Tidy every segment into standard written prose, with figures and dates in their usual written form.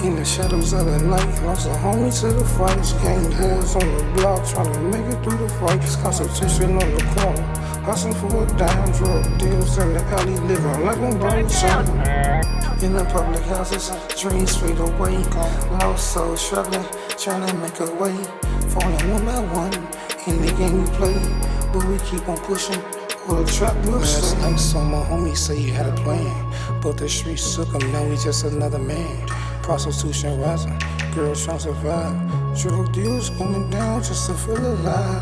In the shadows of the night, lost a homie to the fights. Gang boys on the block, trying to make it through the fights. Constitution on the corner, hustling for a dime. Drug deals in the alley, living like I'm broke. In the public houses, dreams fade away. Lost soul struggling, trying to make a way. Falling one by one, in the game we play. But we keep on pushing, or the trap will stay. Last night saw my homie say he had a plan, but the streets took him, now he's just another man. Prostitution rising, girls trying to survive. Drug deals going down just to feel alive.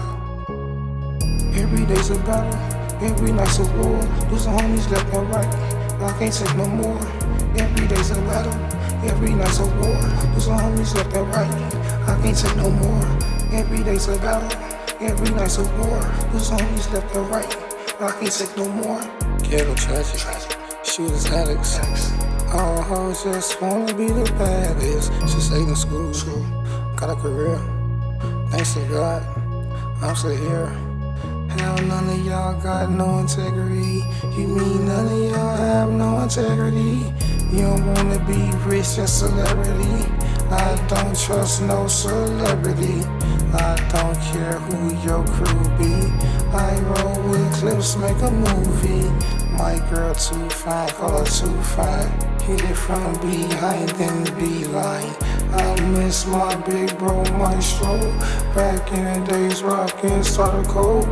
Every day's a battle, every night's a war. Losing homies left and right, I can't take no more. Every day's a battle, every night's a war. Losing homies left and right, I can't take no more. Every day's a battle, every night's a war. Losing homies left and right, I can't take no more. Ghetto tragic, shooters addicts. All hoes just wanna be the baddest. She stayed in school, got a career. Thanks to God, I'm still here. Hell, none of y'all got no integrity. You mean none of y'all have no integrity? You don't wanna be rich, just celebrity. I don't trust no celebrity. I don't care who your crew be. I roll with clips, make a movie. My girl too fine, call her too fine. Hit it from behind, then beeline. I miss my big bro Maestro. Back in the days, rockin' starter cold.